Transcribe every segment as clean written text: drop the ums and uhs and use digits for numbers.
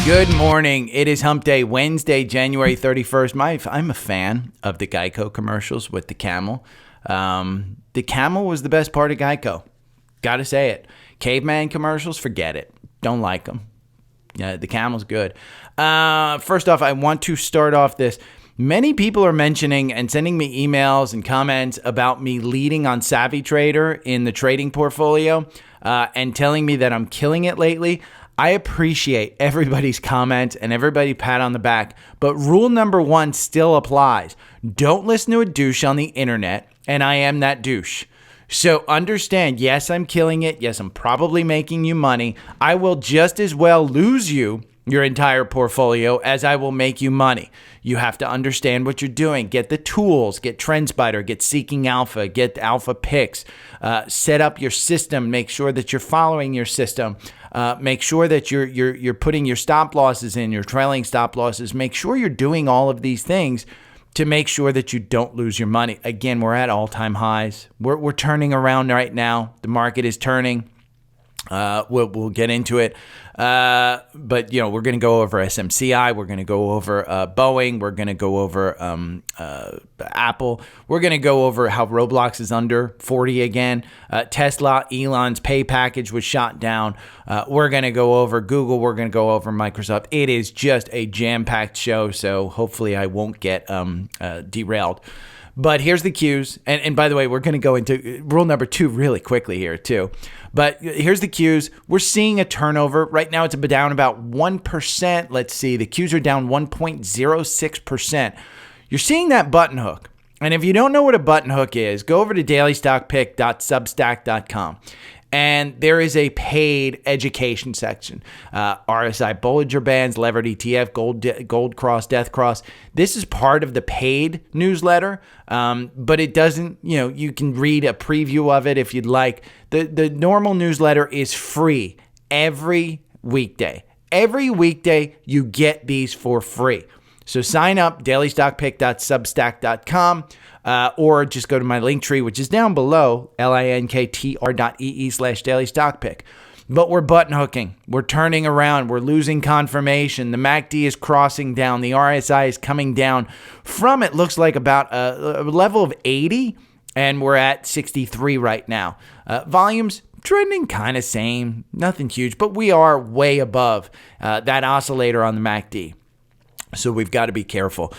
Good morning. It is Hump Day, Wednesday, January 31st. I'm a fan of the Geico commercials with the camel. The camel was the best part of Geico. Got to say it. Caveman commercials, forget it. Don't like them. The camel's good. First off, I want to start off this. Many people are mentioning and sending me emails and comments about me leading on Savvy Trader in the trading portfolio and telling me that I'm killing it lately. I appreciate everybody's comments and everybody pat on the back, but rule number one still applies. Don't listen to a douche on the internet, and I am that douche. So understand, yes, I'm killing it. Yes, I'm probably making you money. I will just as well lose you your entire portfolio as I will make you money. You have to understand what you're doing. Get the tools, get TRENDSPIDER, get Seeking Alpha, get Alpha Picks, set up your system, make sure that you're following your system. Make sure that you're putting your stop losses in, your trailing stop losses. Make sure you're doing all of these things to make sure that you don't lose your money. Again, we're at all-time highs. We're turning around right now. The market is turning. We'll get into it. But we're going to go over SMCI. We're going to go over Boeing. We're going to go over Apple. We're going to go over how Roblox is under 40 again. Tesla, Elon's pay package was shot down. We're going to go over Google. We're going to go over Microsoft. It is just a jam-packed show, so hopefully I won't get derailed. But here's the cues. And by the way, we're going to go into rule number 2 really quickly here too. But here's the cues. We're seeing a turnover. Right now it's down about 1%. Let's see. The cues are down 1.06%. You're seeing that button hook. And if you don't know what a button hook is, go over to dailystockpick.substack.com. And there is a paid education section. RSI Bollinger Bands, Levered ETF, Gold Cross, Death Cross. This is part of the paid newsletter, but it doesn't, you can read a preview of it if you'd like. The normal newsletter is free every weekday. Every weekday, you get these for free. So sign up, dailystockpick.substack.com, or just go to my link tree, which is down below, linktr.ee/dailystockpick. But we're button hooking. We're turning around. We're losing confirmation. The MACD is crossing down. The RSI is coming down from, it looks like, about a level of 80, and we're at 63 right now. Volumes trending kind of same, nothing huge, but we are way above that oscillator on the MACD. So we've got to be careful.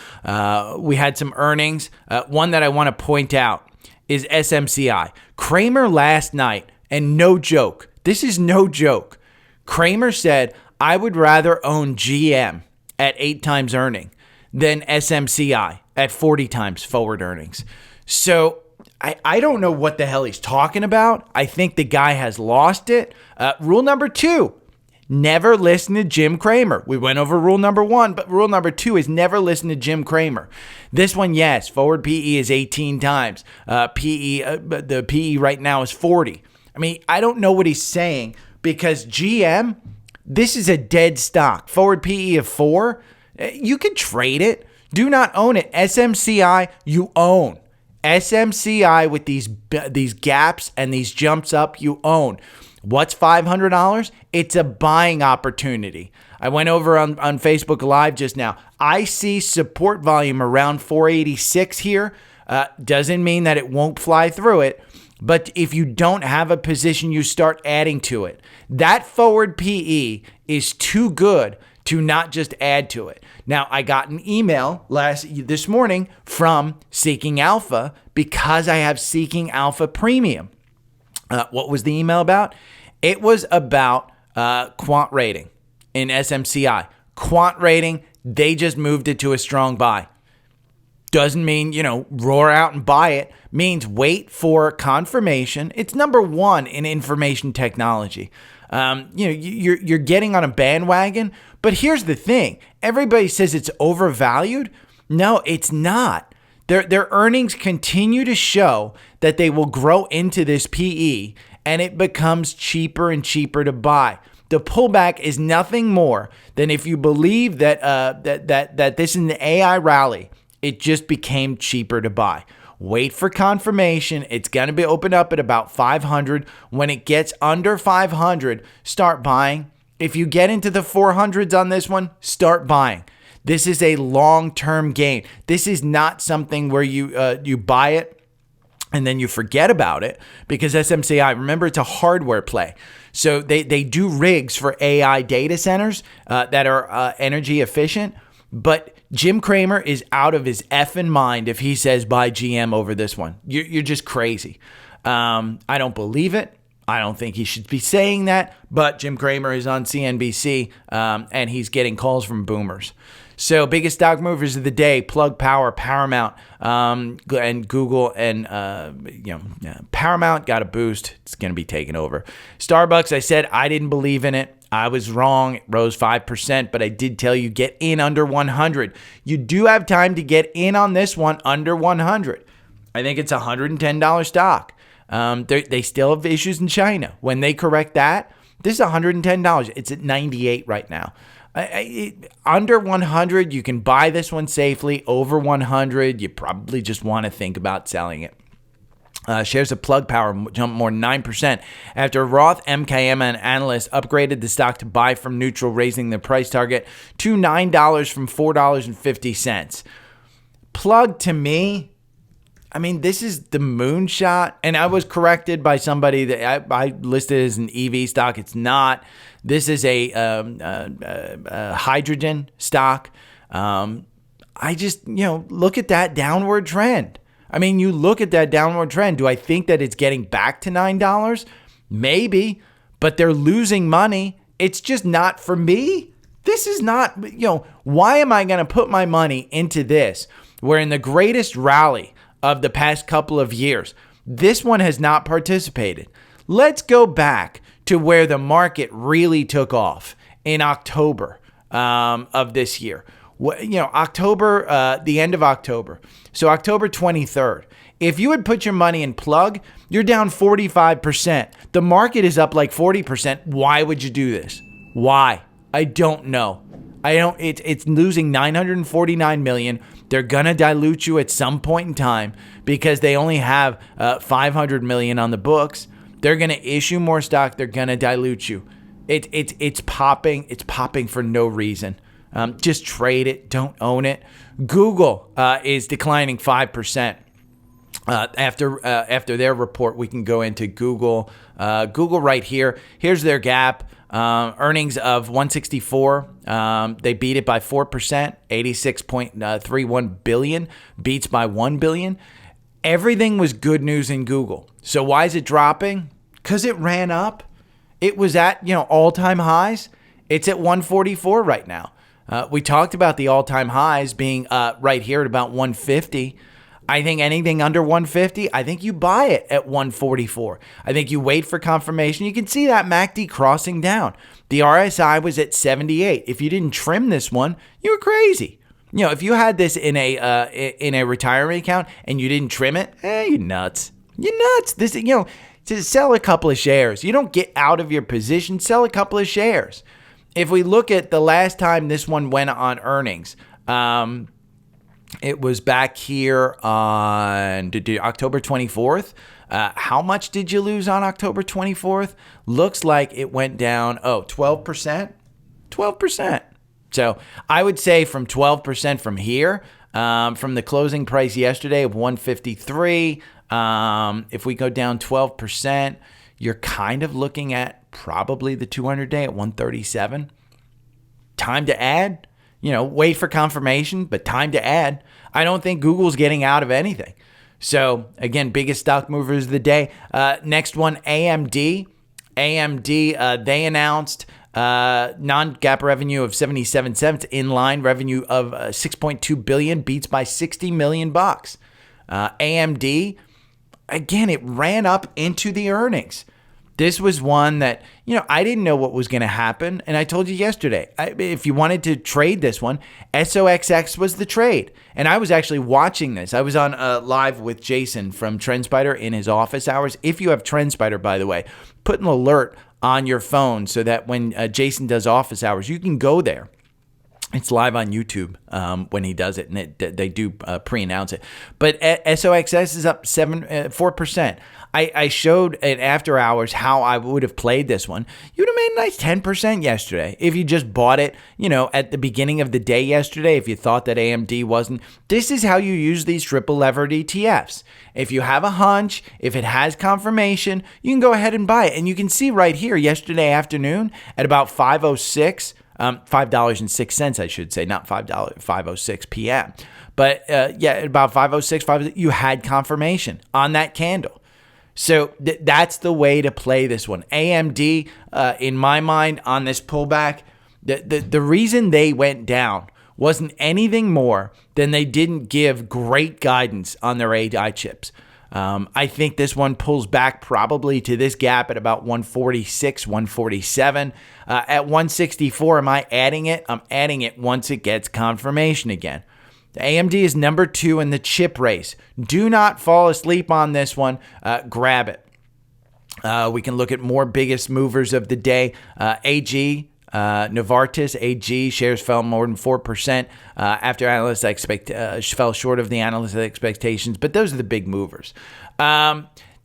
We had some earnings. One that I want to point out is SMCI. Cramer last night, and no joke, this is no joke. Cramer said, I would rather own GM at 8 times earning than SMCI at 40 times forward earnings. So I don't know what the hell he's talking about. I think the guy has lost it. Rule number 2. Never listen to Jim Cramer. We went over rule number 1, but rule number 2 is never listen to Jim Cramer. This one, yes, forward PE is 18 times. The PE right now is 40. I mean, I don't know what he's saying because GM, this is a dead stock. Forward PE of 4. You can trade it. Do not own it. SMCI, you own. SMCI with these gaps and these jumps up, you own. What's $500? It's a buying opportunity. I went over on Facebook Live just now. I see support volume around 486 here. Doesn't mean that it won't fly through it. But if you don't have a position, you start adding to it. That forward PE is too good to not just add to it. Now, I got an email this morning from Seeking Alpha because I have Seeking Alpha Premium. What was the email about? It was about quant rating in SMCI. Quant rating, they just moved it to a strong buy. Doesn't mean, roar out and buy it. Means wait for confirmation. It's number 1 in information technology. You're getting on a bandwagon. But here's the thing. Everybody says it's overvalued. No, it's not. Their earnings continue to show that they will grow into this PE, and it becomes cheaper and cheaper to buy. The pullback is nothing more than if you believe that that this is an AI rally, it just became cheaper to buy. Wait for confirmation. It's going to be opened up at about 500. When it gets under 500, start buying. If you get into the 400s on this one, start buying. This is a long-term gain. This is not something where you buy it and then you forget about it, because SMCI, remember, it's a hardware play. So they do rigs for AI data centers that are energy efficient. But Jim Cramer is out of his effing mind if he says buy GM over this one. You're just crazy. I don't believe it. I don't think he should be saying that. But Jim Cramer is on CNBC and he's getting calls from boomers. So biggest stock movers of the day: Plug Power, Paramount, and Google, and Paramount got a boost. It's going to be taken over. Starbucks, I said I didn't believe in it. I was wrong. It rose 5%, but I did tell you get in under 100. You do have time to get in on this one under 100. I think it's a $110 stock. They still have issues in China. When they correct that, this is $110. It's at 98 right now. Under 100, you can buy this one safely. Over 100, you probably just want to think about selling it. Shares of Plug Power jumped more than 9% after Roth MKM and analysts upgraded the stock to buy from neutral, raising the price target to $9 from $4.50. Plug, to me, I mean, this is the moonshot. And I was corrected by somebody that I listed as an EV stock. It's not. This is a hydrogen stock. I just, look at that downward trend. I mean, you look at that downward trend. Do I think that it's getting back to $9? Maybe, but they're losing money. It's just not for me. This is not, why am I going to put my money into this? Where in the greatest rally of the past couple of years, this one has not participated. Let's go back to where the market really took off in October of this year. October, the end of October. So October 23rd. If you had put your money in Plug, you're down 45%. The market is up like 40%. Why would you do this? Why? I don't know. It's losing $949 million. They're going to dilute you at some point in time because they only have $500 million on the books. They're going to issue more stock. They're going to dilute you. It's popping. It's popping for no reason. Just trade it. Don't own it. Google is declining 5%. After their report, we can go into Google. Google right here. Here's their gap. Earnings of 164. They beat it by 4%. 86.31 billion. Beats by 1 billion. Everything was good news in Google. So why is it dropping? Because it ran up. It was at all-time highs. It's at 144 right now. We talked about the all-time highs being right here at about 150. I think anything under 150, I think you buy it at 144. I think you wait for confirmation. You can see that MACD crossing down. The RSI was at 78. If you didn't trim this one, you were crazy. If you had this in a retirement account and you didn't trim it, you're nuts. You're nuts. This, to sell a couple of shares. You don't get out of your position. Sell a couple of shares. If we look at the last time this one went on earnings, it was back here on October 24th. How much did you lose on October 24th? Looks like it went down, 12%? 12%. So I would say from 12% from here, from the closing price yesterday of 153, if we go down 12%, you're kind of looking at probably the 200-day at 137. Time to add. Wait for confirmation, but time to add. I don't think Google's getting out of anything. So, again, biggest stock movers of the day. Next one, AMD. AMD, they announced non-GAAP revenue of 77 cents, in-line revenue of $6.2 billion, beats by $60 million. AMD, again, it ran up into the earnings. This was one that, I didn't know what was going to happen. And I told you yesterday, if you wanted to trade this one, SOXX was the trade. And I was actually watching this. I was on live with Jason from TrendSpider in his office hours. If you have TrendSpider, by the way, put an alert on your phone so that when Jason does office hours, you can go there It's live on YouTube when he does it, and they do pre-announce it. But SOXS is up 4%. I showed at after hours how I would have played this one. You would have made a nice 10% yesterday if you just bought it, at the beginning of the day yesterday. If you thought that AMD wasn't, this is how you use these triple levered ETFs. If you have a hunch, if it has confirmation, you can go ahead and buy it. And you can see right here yesterday afternoon at about 5:06. $5.06, I should say, not $5, 5:06 p.m. But about 5:06, you had confirmation on that candle. So that's the way to play this one. AMD, in my mind, on this pullback, the reason they went down wasn't anything more than they didn't give great guidance on their AI chips. I think this one pulls back probably to this gap at about 146, 147. At 164, am I adding it? I'm adding it once it gets confirmation again. The AMD is number 2 in the chip race. Do not fall asleep on this one. Grab it. We can look at more biggest movers of the day. AG. Novartis AG shares fell more than 4% after analysts fell short of the analysts' expectations, but those are the big movers.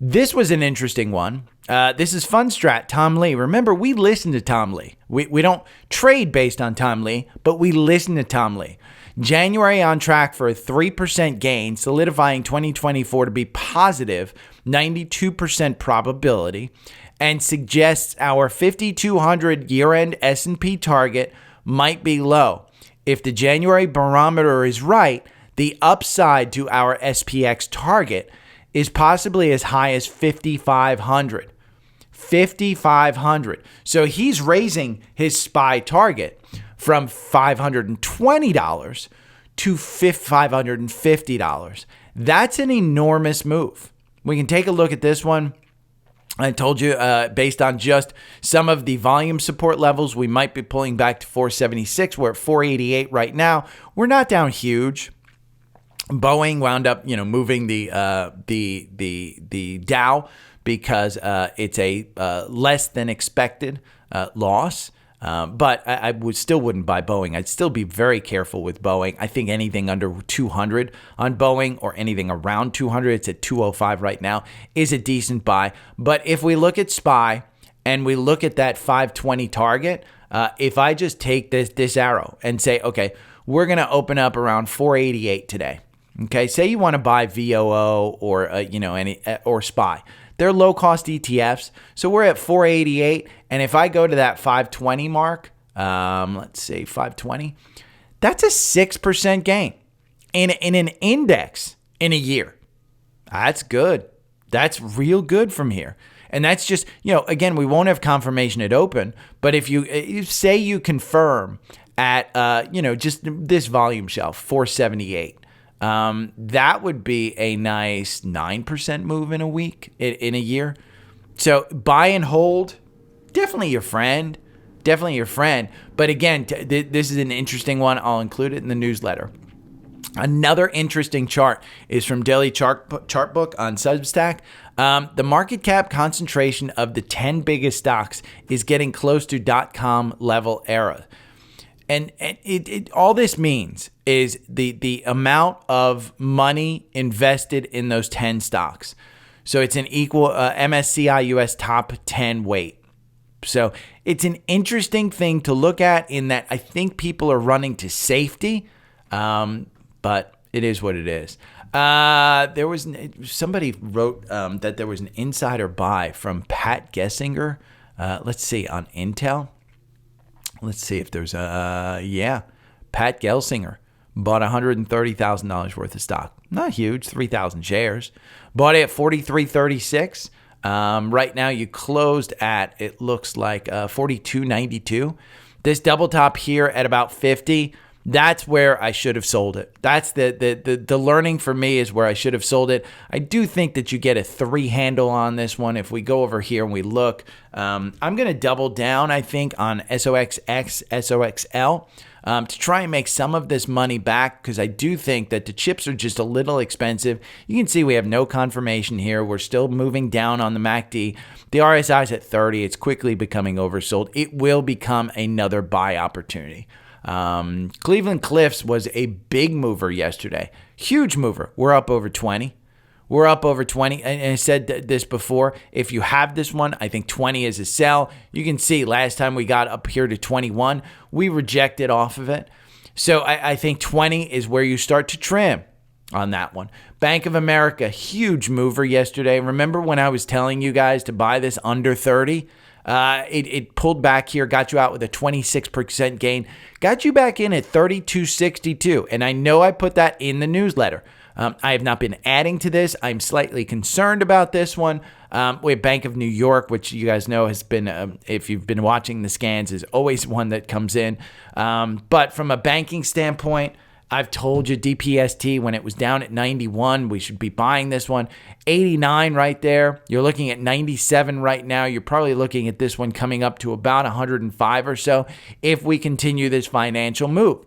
This was an interesting one. This is Fundstrat, Tom Lee. Remember, we listen to Tom Lee. We don't trade based on Tom Lee, but we listen to Tom Lee. January on track for a 3% gain, solidifying 2024 to be positive, 92% probability, and suggests our 5,200 year-end S&P target might be low. If the January barometer is right, the upside to our SPX target is possibly as high as 5,500. 5,500. So he's raising his SPY target from $520 to $550. That's an enormous move. We can take a look at this one. I told you, based on just some of the volume support levels, we might be pulling back to 476. We're at 488 right now. We're not down huge. Boeing wound up, moving the Dow because it's a less than expected loss. But I wouldn't buy Boeing. I'd still be very careful with Boeing. I think anything under 200 on Boeing or anything around 200, it's at 205 right now, is a decent buy. But if we look at SPY and we look at that 520 target, if I just take this arrow and say, okay, we're going to open up around 488 today. Okay, say you want to buy VOO or or SPY. They're low-cost ETFs, so we're at 488, and if I go to that 520 mark, let's say 520, that's a 6% gain in an index in a year. That's good. That's real good from here. And that's just, again, we won't have confirmation at open, but if you say you confirm at, just this volume shelf, 478, that would be a nice 9% move in a week, in a year. So buy and hold, definitely your friend. But again, this is an interesting one. I'll include it in the newsletter. Another interesting chart is from Daily Chart Book on Substack. The market cap concentration of the 10 biggest stocks is getting close to .com level era. And all this means is the amount of money invested in those 10 stocks. So it's an equal MSCI US top 10 weight. So it's an interesting thing to look at in that I think people are running to safety, but it is what it is. Somebody wrote that there was an insider buy from Pat Gessinger. Let's see, on Intel. Let's see if there's Pat Gelsinger bought $130,000 worth of stock. Not huge, 3,000 shares. Bought it at $43.36. Right now you closed at, it looks like $42.92. This double top here at about 50. That's where I should have sold it. That's the learning for me is where I should have sold it. I do think that you get a 3 handle on this one. If we go over here and we look, I'm going to double down, I think, on SOXX, SOXL to try and make some of this money back because I do think that the chips are just a little expensive. You can see we have no confirmation here. We're still moving down on the MACD. The RSI is at 30. It's quickly becoming oversold. It will become another buy opportunity. Cleveland Cliffs was a big mover yesterday. Huge mover. We're up over 20. We're up over 20. And I said this before. If you have this one, I think 20 is a sell. You can see last time we got up here to 21, we rejected off of it. So I think 20 is where you start to trim on that one. Bank of America, huge mover yesterday. Remember when I was telling you guys to buy this under 30? It pulled back here, got you out with a 26% gain, got you back in at 32.62. And I know I put that in the newsletter. I have not been adding to this. I'm slightly concerned about this one. We have Bank of New York, which you guys know has been, if you've been watching the scans, is always one that comes in. But from a banking standpoint, I've told you DPST when it was down at 91, we should be buying this one. 89 right there. You're looking at 97 right now. You're probably looking at this one coming up to about 105 or so if we continue this financial move.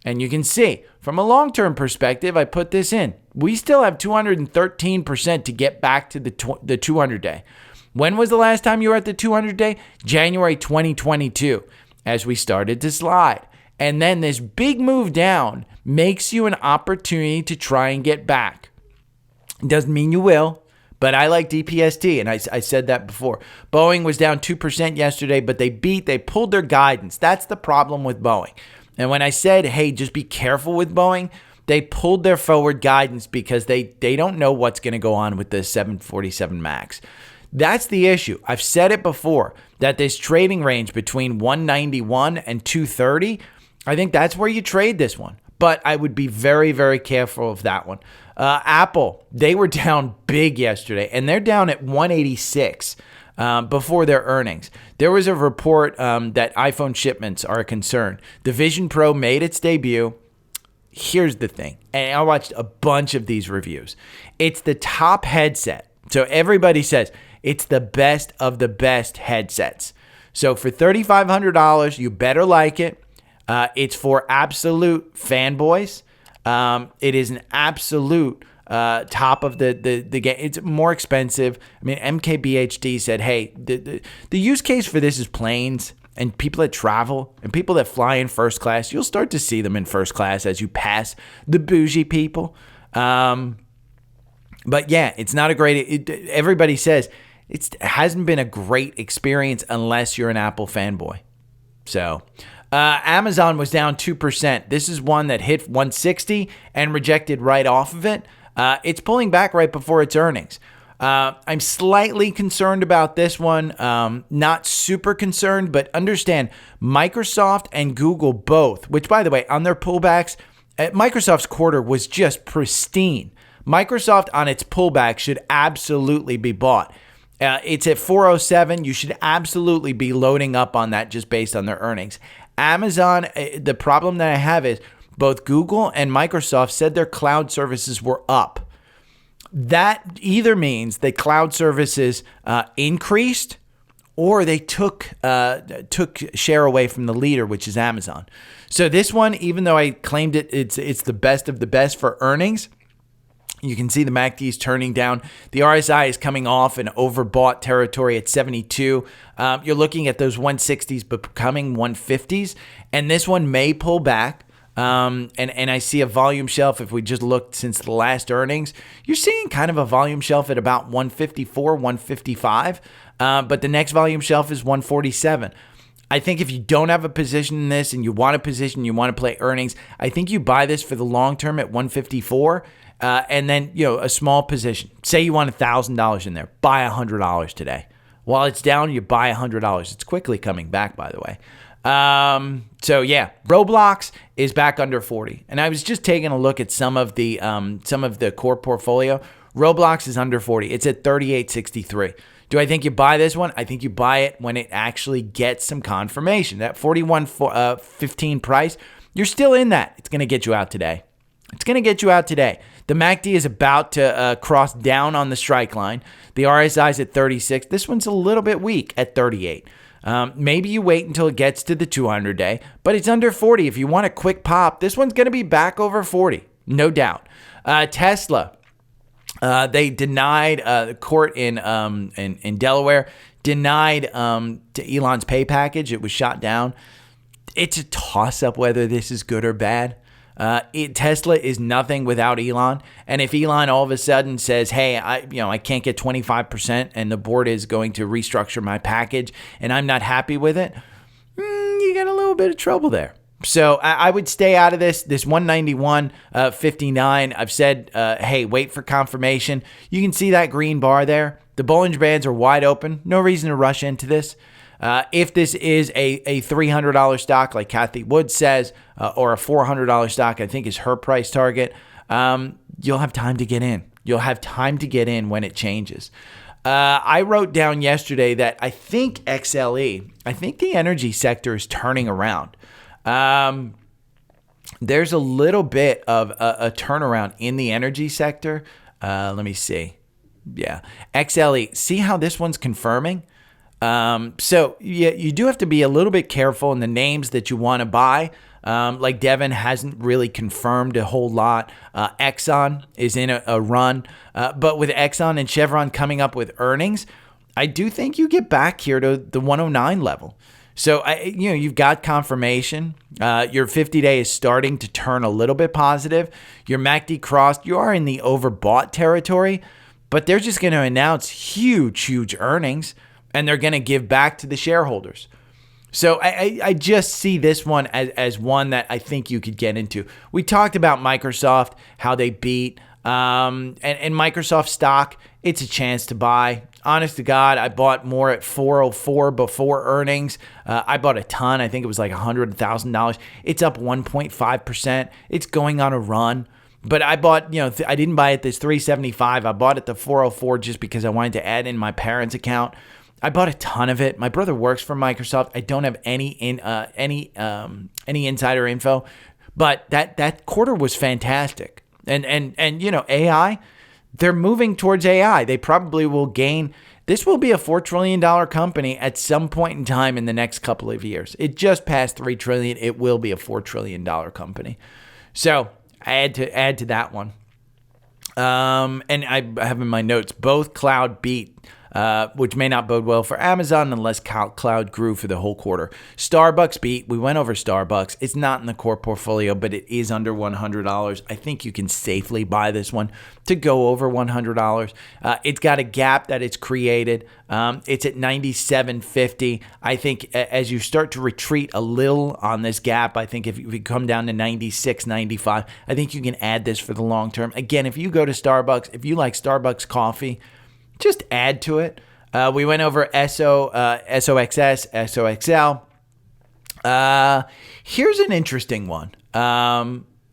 And you can see from a long-term perspective, I put this in. We still have 213% to get back to the 200-day. When was the last time you were at the 200-day? January 2022, as we started to slide. And then this big move down makes you an opportunity to try and get back. Doesn't mean you will, but I like DPST, and I said that before. Boeing was down 2% yesterday, but they pulled their guidance. That's the problem with Boeing. And when I said, hey, just be careful with Boeing, they pulled their forward guidance because they don't know what's going to go on with the 747 MAX. That's the issue. I've said it before, that this trading range between 191 and 230, I think that's where you trade this one. But I would be very, very careful of that one. Apple, they were down big yesterday, and they're down at 186 before their earnings. There was a report that iPhone shipments are a concern. The Vision Pro made its debut. Here's the thing, and I watched a bunch of these reviews. It's the top headset. So everybody says it's the best of the best headsets. So for $3,500, you better like it. It's for absolute fanboys. It is an absolute top of the game. It's more expensive. I mean, MKBHD said, hey, the use case for this is planes and people that travel and people that fly in first class. You'll start to see them in first class as you pass the bougie people. But yeah, it's not a great, everybody says it hasn't been a great experience unless you're an Apple fanboy. So Amazon was down 2%. This is one that hit 160 and rejected right off of it. It's pulling back right before its earnings. I'm slightly concerned about this one. Not super concerned, but understand Microsoft and Google both, which, by the way, on their pullbacks, Microsoft's quarter was just pristine. Microsoft on its pullback should absolutely be bought. It's at 407. You should absolutely be loading up on that just based on their earnings. Amazon, the problem that I have is both Google and Microsoft said their cloud services were up. That either means that cloud services increased or they took share away from the leader, which is Amazon. So this one, even though I claimed it's the best of the best for earnings, you can see the MACD is turning down. The RSI is coming off an overbought territory at 72. You're looking at those 160s becoming 150s, and this one may pull back. And I see a volume shelf. If we just looked since the last earnings, you're seeing kind of a volume shelf at about 154, 155. But the next volume shelf is 147. I think if you don't have a position in this and you want a position, you want to play earnings, I think you buy this for the long term at 154. And then, a small position. Say you want $1,000 in there. Buy $100 today. While it's down, you buy $100. It's quickly coming back, by the way. So yeah, Roblox is back under 40. And I was just taking a look at some of the core portfolio. Roblox is under 40. It's at 38.63. Do I think you buy this one? I think you buy it when it actually gets some confirmation. That 41.15 price, you're still in that. It's going to get you out today. It's going to get you out today. The MACD is about to cross down on the strike line. The RSI is at 36. This one's a little bit weak at 38. Maybe you wait until it gets to the 200-day, but it's under 40. If you want a quick pop, this one's going to be back over 40, no doubt. Tesla, they denied the court in Delaware denied to Elon's pay package. It was shot down. It's a toss-up whether this is good or bad. Tesla is nothing without Elon. And if Elon all of a sudden says, hey, I can't get 25% and the board is going to restructure my package and I'm not happy with it, you got a little bit of trouble there. So I would stay out of this 191.59. I've said, hey, wait for confirmation. You can see that green bar there. The Bollinger Bands are wide open. No reason to rush into this. If this is a $300 stock, like Kathy Wood says, or a $400 stock, I think is her price target, you'll have time to get in. You'll have time to get in when it changes. I wrote down yesterday that I think XLE, I think the energy sector is turning around. There's a little bit of a turnaround in the energy sector. Let me see. Yeah. XLE. See how this one's confirming? So yeah, you do have to be a little bit careful in the names that you want to buy. Like Devon hasn't really confirmed a whole lot. Exxon is in a run. But with Exxon and Chevron coming up with earnings, I do think you get back here to the 109 level. So, you've got confirmation. Your 50-day is starting to turn a little bit positive. Your MACD crossed. You are in the overbought territory, but they're just going to announce huge earnings, and they're going to give back to the shareholders. So I just see this one as one that I think you could get into. We talked about Microsoft, how they beat, and Microsoft stock, it's a chance to buy. Honest to God, I bought more at 404 before earnings. I bought a ton. I think it was like $100,000. It's up 1.5%. It's going on a run. But I bought, I didn't buy at this 375. I bought at the 404 just because I wanted to add in my parents' account. I bought a ton of it. My brother works for Microsoft. I don't have any insider info, but that quarter was fantastic. And AI, they're moving towards AI. They probably will gain. This will be a $4 trillion company at some point in time in the next couple of years. It just passed $3 trillion. It will be a $4 trillion company. So I had to add to that one. And I have in my notes, both cloud beat, which may not bode well for Amazon unless cloud grew for the whole quarter. Starbucks beat. We went over Starbucks. It's not in the core portfolio, but it is under $100. I think you can safely buy this one to go over $100. It's got a gap that it's created. It's at 97.50. I think as you start to retreat a little on this gap, I think if you come down to 96.95, I think you can add this for the long term. Again, if you go to Starbucks, if you like Starbucks coffee, just add to it. We went over SOXS, SOXL. Here's an interesting one.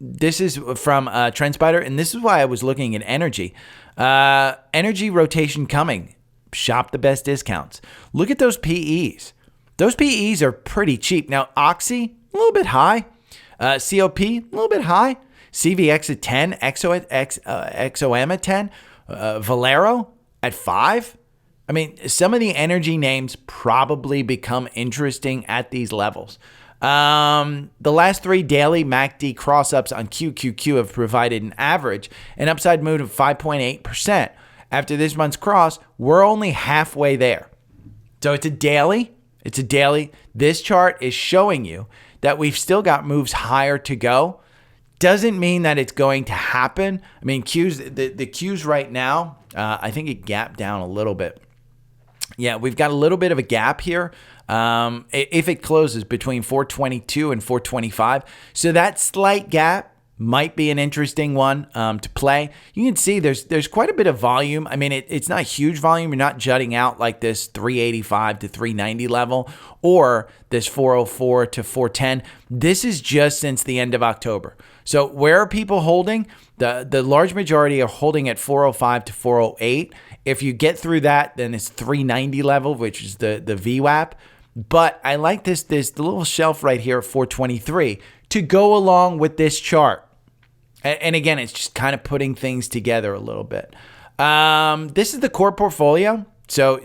This is from TrendSpider, and this is why I was looking at energy. Energy rotation coming. Shop the best discounts. Look at those PEs. Those PEs are pretty cheap. Now, Oxy, a little bit high. COP, a little bit high. CVX at 10. XOM at 10. Valero at 5. I mean, some of the energy names probably become interesting at these levels. The last 3 daily MACD cross-ups on SQQQ have provided an average, an upside move of 5.8%. After this month's cross, we're only halfway there. So it's a daily. This chart is showing you that we've still got moves higher to go. Doesn't mean that it's going to happen. I mean, the Qs right now, I think it gapped down a little bit. Yeah, we've got a little bit of a gap here. If it closes between 422 and 425. So that slight gap might be an interesting one to play. You can see there's quite a bit of volume. I mean, it's not huge volume. You're not jutting out like this 385 to 390 level or this 404 to 410. This is just since the end of October. So where are people holding? The large majority are holding at 405 to 408. If you get through that, then it's 390 level, which is the VWAP. But I like the little shelf right here at 423 to go along with this chart. And again, it's just kind of putting things together a little bit. This is the core portfolio. So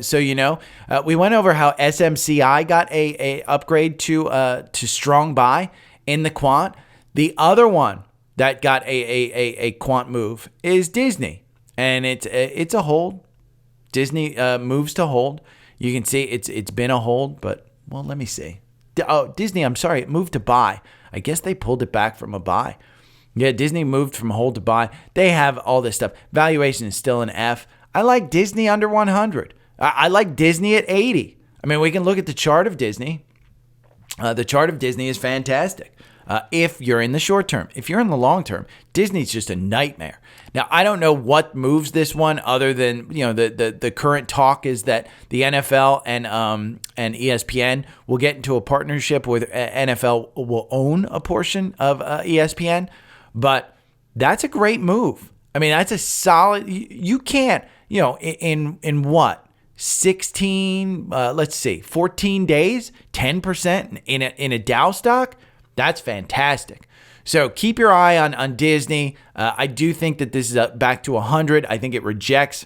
we went over how SMCI got a upgrade to strong buy in the quant. The other one that got a quant move is Disney, and it's a hold. Disney moves to hold. You can see it's been a hold, but well, let me see. Disney, I'm sorry, it moved to buy. I guess they pulled it back from a buy. Yeah, Disney moved from hold to buy. They have all this stuff. Valuation is still an F. I like Disney under 100. I like Disney at 80. I mean, we can look at the chart of Disney. The chart of Disney is fantastic. If you're in the short term. If you're in the long term, Disney's just a nightmare. Now, I don't know what moves this one other than, the current talk is that the NFL and ESPN will get into a partnership with NFL will own a portion of ESPN, but that's a great move. I mean, that's a solid, you can't, in what? 14 days, 10% in a Dow stock? That's fantastic. So keep your eye on Disney. I do think that this is back to 100. I think it rejects.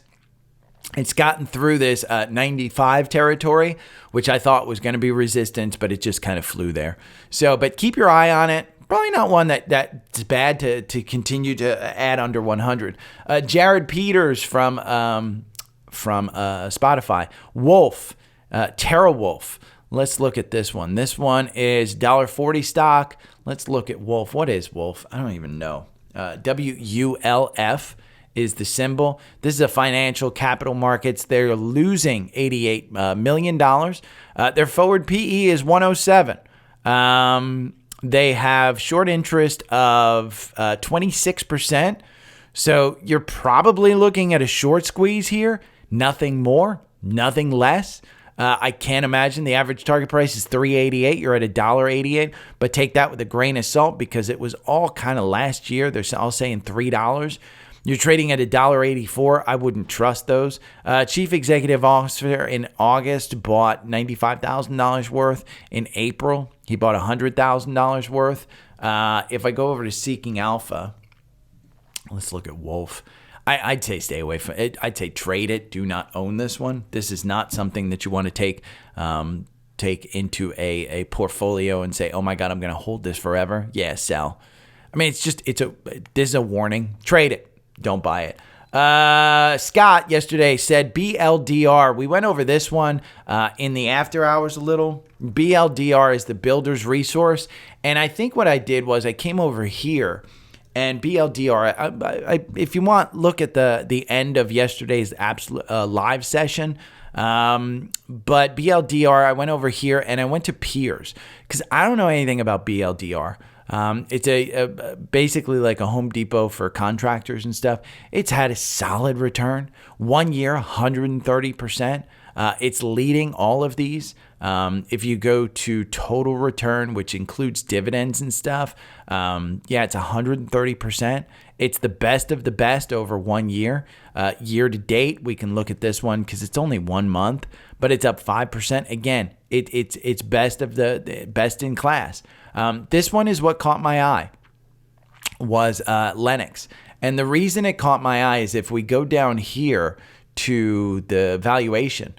It's gotten through this 95 territory, which I thought was going to be resistance, but it just kind of flew there. So, but keep your eye on it. Probably not one that's bad to continue to add under 100. Jared Peters from Spotify. Wolf, TeraWolf. Let's look at this one. This one is $1.40 stock. Let's look at Wolf. What is Wolf? I don't even know. WULF is the symbol. This is a financial capital markets. They're losing $88 million. Their forward PE is 107. They have short interest of 26%. So you're probably looking at a short squeeze here. Nothing more, nothing less. I can't imagine the average target price is $3.88. You're at $1.88, but take that with a grain of salt because it was all kind of last year. They're all saying $3. You're trading at $1.84. I wouldn't trust those. Chief Executive Officer in August bought $95,000 worth. In April, he bought $100,000 worth. If I go over to Seeking Alpha, let's look at Wolf. I'd say stay away from it. I'd say trade it. Do not own this one. This is not something that you want to take into a portfolio and say, oh my God, I'm going to hold this forever. Yeah, sell. I mean, this is a warning. Trade it. Don't buy it. Scott yesterday said BLDR. We went over this one in the after hours a little. BLDR is the builder's resource. And I think what I did was I came over here. And BLDR, if you want, look at the end of yesterday's live session. But BLDR, I went over here and I went to peers because I don't know anything about BLDR. It's basically like a Home Depot for contractors and stuff. It's had a solid return. 1 year, 130%. It's leading all of these. If you go to total return, which includes dividends and stuff, it's 130%. It's the best of the best over 1 year. Year to date, we can look at this one because it's only 1 month, but it's up 5%. Again, it's best of the best in class. This one is what caught my eye was Lennox. And the reason it caught my eye is if we go down here to the valuation,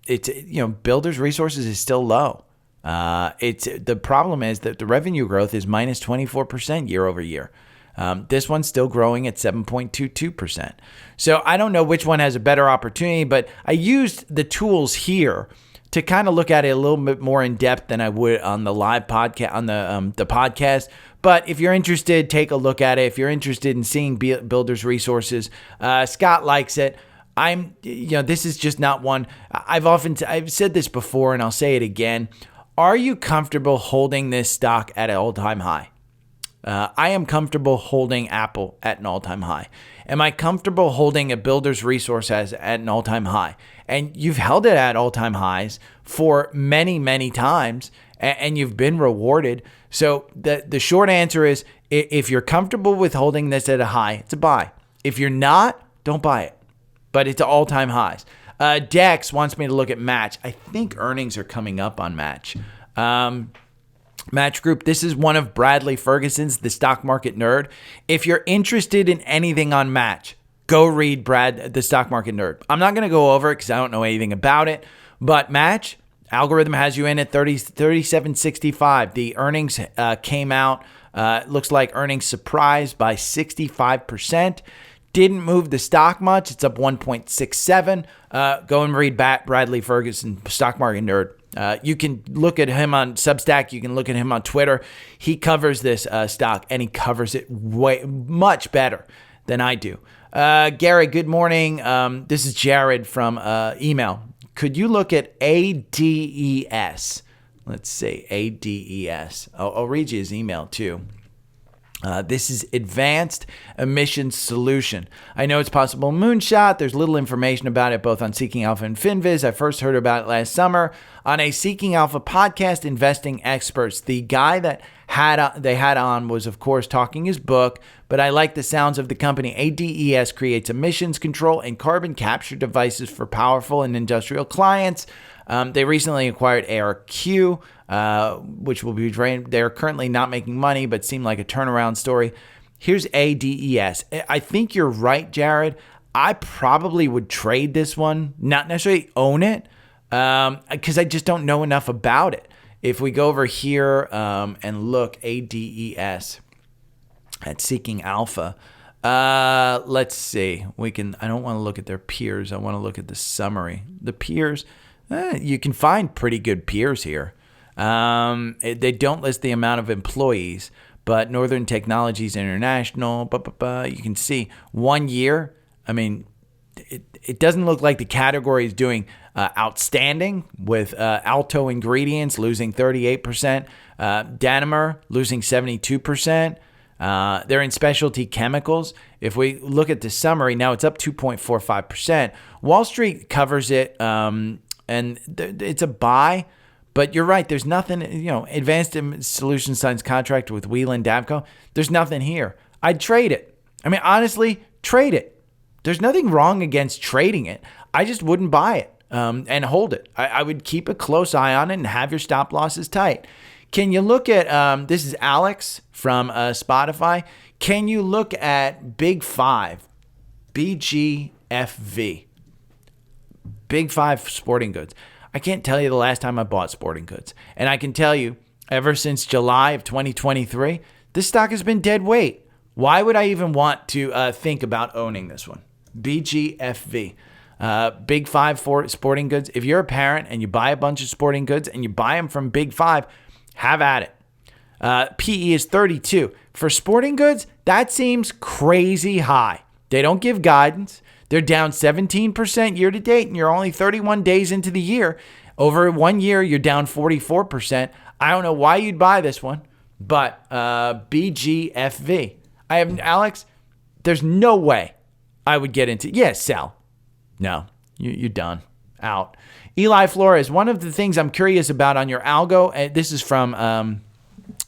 it's builders resources is still low. The problem is that the revenue growth is minus 24% year over year. This one's still growing at 7.22%. So I don't know which one has a better opportunity, but I used the tools here to kind of look at it a little bit more in depth than I would on the live podcast, on the podcast. But if you're interested, take a look at it. If you're interested in seeing builders resources, Scott likes it. This is just not one. I've said this before and I'll say it again. Are you comfortable holding this stock at an all-time high? I am comfortable holding Apple at an all-time high. Am I comfortable holding a builder's resource at an all-time high? And you've held it at all-time highs for many, many times, and you've been rewarded. So the short answer is, if you're comfortable with holding this at a high, it's a buy. If you're not, don't buy it. But it's all-time highs. Dex wants me to look at Match. I think earnings are coming up on Match. Match Group, this is one of Bradley Ferguson's The Stock Market Nerd. If you're interested in anything on Match, go read The Stock Market Nerd. I'm not going to go over it because I don't know anything about it. But Match, algorithm has you in at 37.65. The earnings came out. Looks like earnings surprised by 65%. Didn't move the stock much. It's up 1.67. Go and read Bradley Ferguson, Stock Market Nerd. You can look at him on Substack. You can look at him on Twitter. He covers this stock, and he covers it much better than I do. Gary, good morning. This is Jared from email. Could you look at ADES? Let's see, ADES. I'll read you his email too. This is Advanced Emissions Solution. I know it's possible moonshot. There's little information about it both on Seeking Alpha and FinViz. I first heard about it last summer on a Seeking Alpha podcast, Investing Experts. The guy that they had on was, of course, talking his book, but I like the sounds of the company. ADES creates emissions control and carbon capture devices for powerful and industrial clients. They recently acquired ARQ, which will be drained. They're currently not making money, but seem like a turnaround story. Here's ADES. I think you're right, Jared. I probably would trade this one, not necessarily own it, because I just don't know enough about it. If we go over here and look, ADES at Seeking Alpha, let's see. I don't want to look at their peers. I want to look at the summary. The peers. You can find pretty good peers here. They don't list the amount of employees, but Northern Technologies International, you can see 1 year. I mean, it doesn't look like the category is doing outstanding with Alto Ingredients losing 38%, Danimer losing 72%. They're in specialty chemicals. If we look at the summary, now it's up 2.45%. Wall Street covers it, and it's a buy, but you're right. There's nothing, Advanced Solutions signs contract with Wheelan Davco. There's nothing here. I'd trade it. I mean, honestly, trade it. There's nothing wrong against trading it. I just wouldn't buy it and hold it. I would keep a close eye on it and have your stop losses tight. Can you look at, this is Alex from Spotify. Can you look at Big Five, BGFV? Big Five sporting goods. I can't tell you the last time I bought sporting goods. And I can tell you, ever since July of 2023, this stock has been dead weight. Why would I even want to think about owning this one? BGFV. Big Five for sporting goods. If you're a parent and you buy a bunch of sporting goods and you buy them from Big Five, have at it. PE is 32. For sporting goods, that seems crazy high. They don't give guidance. They're down 17% year to date, and you're only 31 days into the year. Over 1 year, you're down 44%. I don't know why you'd buy this one, but BGFV. Alex, there's no way I would get into. Yeah, sell. No, you're done. Out. Eli Flores, one of the things I'm curious about on your algo, and this is from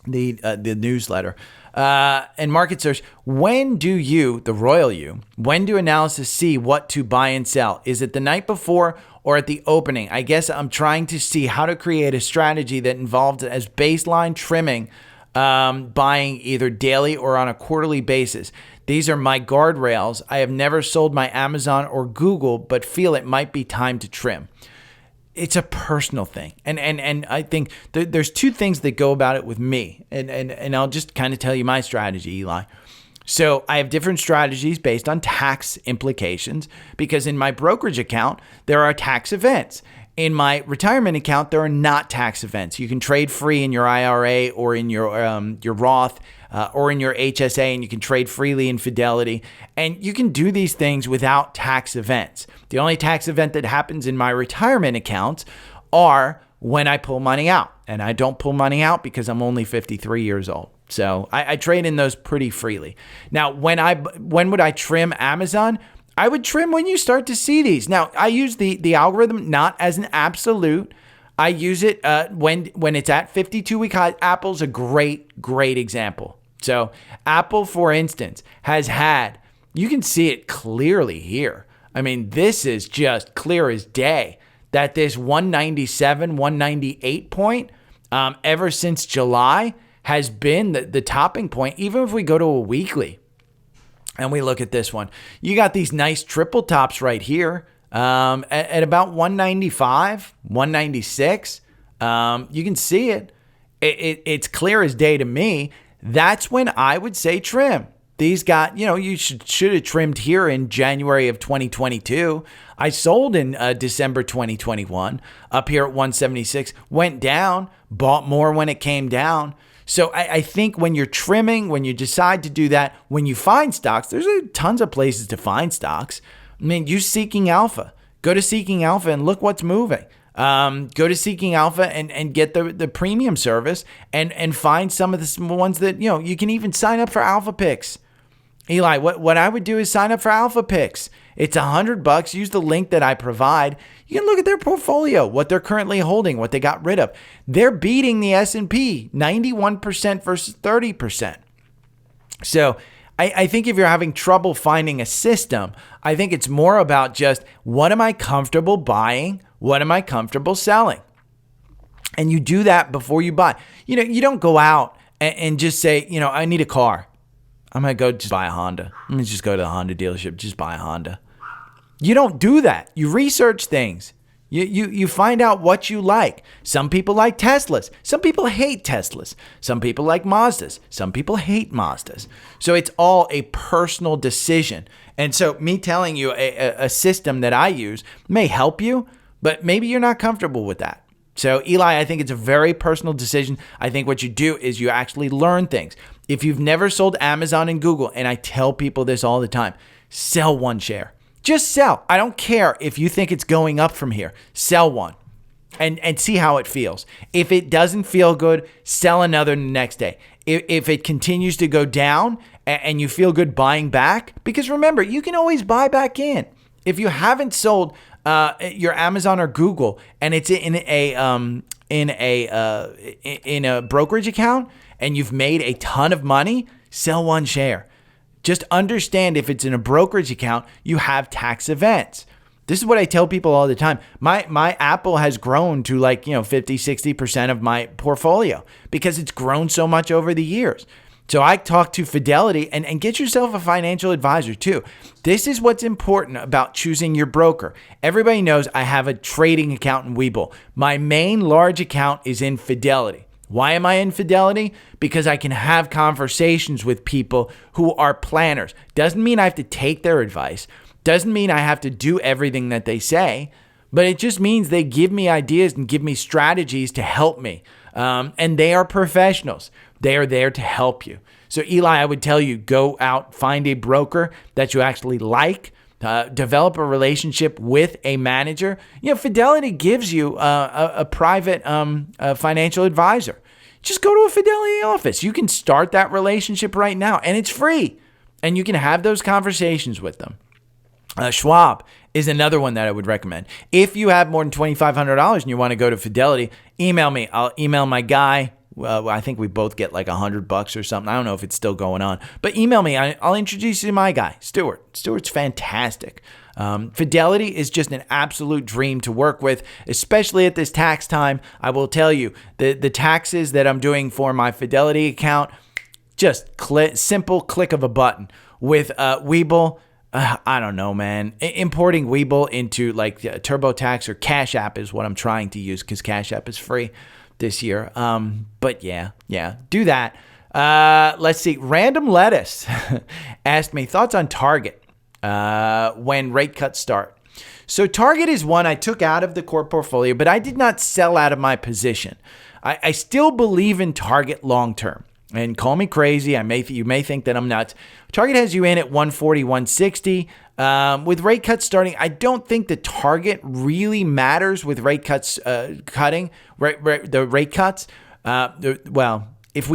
the newsletter, and market search, when do you, the royal you, when do analysis see what to buy and sell? Is it the night before or at the opening? I guess I'm trying to see how to create a strategy that involves as baseline trimming, buying either daily or on a quarterly basis. These are my guardrails. I have never sold my Amazon or Google, but feel it might be time to trim. It's a personal thing. And I think there's two things that go about it with me. And I'll just kind of tell you my strategy, Eli. So I have different strategies based on tax implications because in my brokerage account, there are tax events. In my retirement account, there are not tax events. You can trade free in your IRA or in your Roth or in your HSA, and you can trade freely in Fidelity. And you can do these things without tax events. The only tax event that happens in my retirement accounts are when I pull money out. And I don't pull money out because I'm only 53 years old. So I trade in those pretty freely. Now, when would I trim Amazon? I would trim when you start to see these. Now, I use the algorithm not as an absolute. I use it when it's at 52-week high. Apple's a great example. So Apple, for instance, has had, you can see it clearly here. I mean, this is just clear as day that this 197, 198 point ever since July has been the topping point, even if we go to a weekly. And we look at this one. You got these nice triple tops right here at about 195, 196. You can see it. It's clear as day to me. That's when I would say trim. These got, you should have trimmed here in January of 2022. I sold in December 2021 up here at 176, went down, bought more when it came down. So I think when you're trimming, when you decide to do that, when you find stocks, there's tons of places to find stocks. I mean, use Seeking Alpha. Go to Seeking Alpha and look what's moving. Go to Seeking Alpha and get the premium service and find some of the ones that, you can even sign up for Alpha Picks. Eli, what I would do is sign up for Alpha Picks. It's $100. Use the link that I provide. You can look at their portfolio, what they're currently holding, what they got rid of. They're beating the S&P 91% versus 30%. So I think if you're having trouble finding a system, I think it's more about just what am I comfortable buying? What am I comfortable selling? And you do that before you buy. You don't go out and just say, I need a car. I'm going to go just buy a Honda. Let me just go to the Honda dealership, just buy a Honda. You don't do that. You research things. You find out what you like. Some people like Teslas. Some people hate Teslas. Some people like Mazdas. Some people hate Mazdas. So it's all a personal decision. And so me telling you a system that I use may help you, but maybe you're not comfortable with that. So Eli, I think it's a very personal decision. I think what you do is you actually learn things. If you've never sold Amazon and Google, and I tell people this all the time, sell one share. Just sell. I don't care if you think it's going up from here. Sell one and see how it feels. If it doesn't feel good, sell another the next day. If it continues to go down and you feel good buying back, because remember, you can always buy back in. If you haven't sold your Amazon or Google and it's in a brokerage account and you've made a ton of money, sell one share. Just understand if it's in a brokerage account, you have tax events. This is what I tell people all the time. My Apple has grown to 50, 60% of my portfolio because it's grown so much over the years. So I talk to Fidelity and get yourself a financial advisor too. This is what's important about choosing your broker. Everybody knows I have a trading account in Webull. My main large account is in Fidelity. Why am I in Fidelity? Because I can have conversations with people who are planners. Doesn't mean I have to take their advice. Doesn't mean I have to do everything that they say, but it just means they give me ideas and give me strategies to help me. And they are professionals. They are there to help you. So Eli, I would tell you, go out, find a broker that you actually like, develop a relationship with a manager. Fidelity gives you a private financial advisor. Just go to a Fidelity office. You can start that relationship right now, and it's free. And you can have those conversations with them. Schwab is another one that I would recommend. If you have more than $2,500 and you want to go to Fidelity, email me. I'll email my guy. Well, I think we both get like $100 or something. I don't know if it's still going on, but email me. I'll introduce you to my guy, Stuart. Stuart's fantastic. Fidelity is just an absolute dream to work with, especially at this tax time. I will tell you, the taxes that I'm doing for my Fidelity account, just simple click of a button. With Webull, I don't know, man. Importing Webull into like TurboTax or Cash App is what I'm trying to use because Cash App is free this year. But yeah, do that. Let's see. Random Lettuce asked me thoughts on Target when rate cuts start. So Target is one I took out of the core portfolio, but I did not sell out of my position. I still believe in Target long term. And call me crazy. You may think that I'm nuts. Target has you in at 140, 160. With rate cuts starting, I don't think the target really matters with rate cuts cutting. The rate cuts. Well, if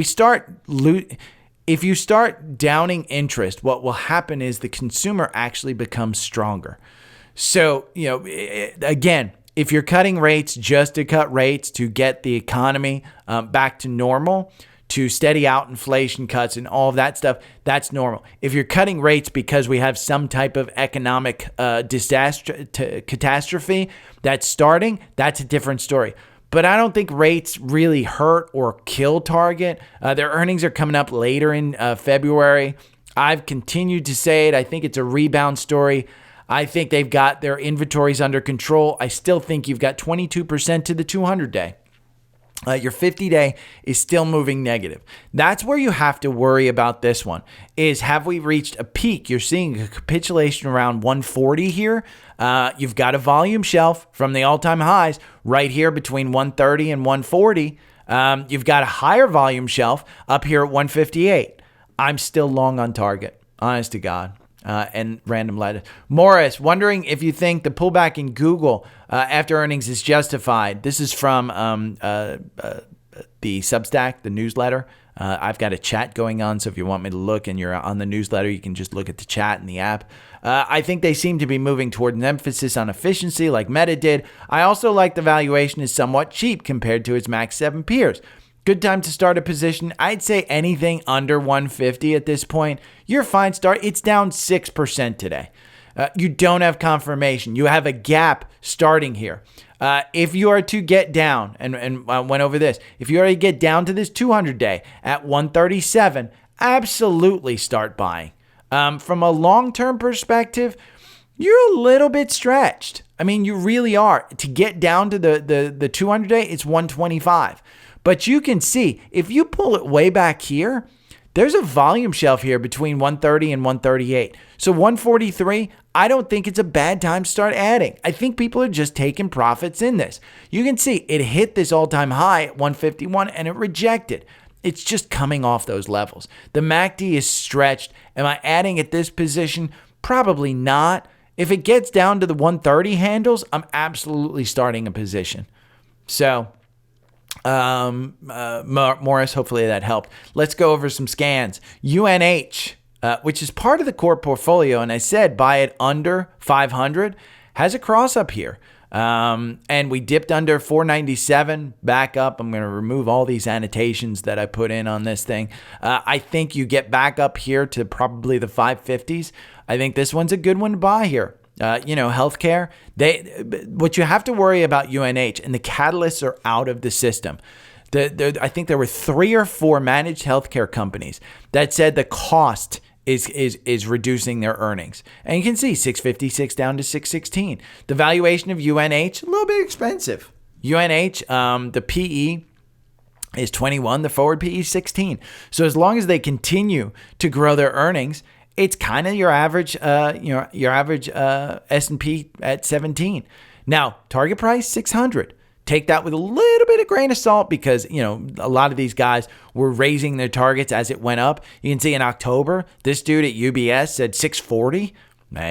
you start downing interest, what will happen is the consumer actually becomes stronger. So, again, if you're cutting rates just to cut rates to get the economy back to normal, to steady out inflation cuts and all of that stuff, that's normal. If you're cutting rates because we have some type of economic catastrophe that's starting, that's a different story. But I don't think rates really hurt or kill Target. Their earnings are coming up later in February. I've continued to say it. I think it's a rebound story. I think they've got their inventories under control. I still think you've got 22% to the 200-day. Your 50-day is still moving negative. That's where you have to worry about this one, is have we reached a peak? You're seeing a capitulation around 140 here. You've got a volume shelf from the all-time highs right here between 130 and 140. You've got a higher volume shelf up here at 158. I'm still long on target, honest to God. And random letters. Morris, wondering if you think the pullback in Google after earnings is justified. This is from the Substack, the newsletter. I've got a chat going on, so if you want me to look and you're on the newsletter, you can just look at the chat in the app. I think they seem to be moving toward an emphasis on efficiency like Meta did. I also like the valuation is somewhat cheap compared to its Max 7 peers. Good time to start a position. I'd say anything under 150 at this point. You're fine. Start. It's down 6% today. You don't have confirmation. You have a gap starting here. If you are to get down, and I went over this, if you already get down to this 200-day at 137, absolutely start buying. From a long-term perspective, you're a little bit stretched. I mean, you really are. To get down to the 200-day, it's 125. But you can see, if you pull it way back here, there's a volume shelf here between 130 and 138. So 143, I don't think it's a bad time to start adding. I think people are just taking profits in this. You can see it hit this all-time high at 151 and it rejected. It's just coming off those levels. The MACD is stretched. Am I adding at this position? Probably not. If it gets down to the 130 handles, I'm absolutely starting a position. So Morris, hopefully that helped. Let's go over some scans. UNH, which is part of the core portfolio, and I said buy it under 500, has a cross up here. And we dipped under 497, back up. I'm going to remove all these annotations that I put in on this thing. I think you get back up here to probably the 550s. I think this one's a good one to buy here. Healthcare, what you have to worry about UNH, and the catalysts are out of the system. I think there were 3 or 4 managed healthcare companies that said the cost is reducing their earnings. And you can see 656 down to 616. The valuation of UNH, a little bit expensive. UNH, the PE is 21, the forward PE is 16. So as long as they continue to grow their earnings, it's kind of your average S&P at 17. Now, target price 600. Take that with a little bit of grain of salt because, a lot of these guys were raising their targets as it went up. You can see in October, this dude at UBS said 640.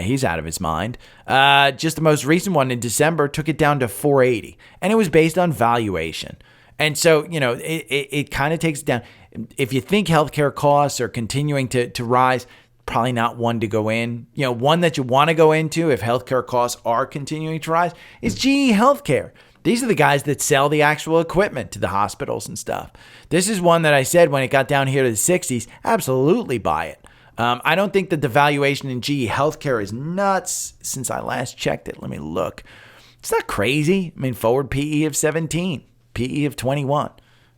He's out of his mind. Just the most recent one in December took it down to 480, and it was based on valuation. And so, it kind of takes it down. If you think healthcare costs are continuing to rise, probably not one to go in. One that you want to go into if healthcare costs are continuing to rise is GE Healthcare. These are the guys that sell the actual equipment to the hospitals and stuff. This is one that I said when it got down here to the 60s, absolutely buy it. I don't think that the valuation in GE Healthcare is nuts since I last checked it. Let me look. It's not crazy. I mean, forward PE of 17, PE of 21.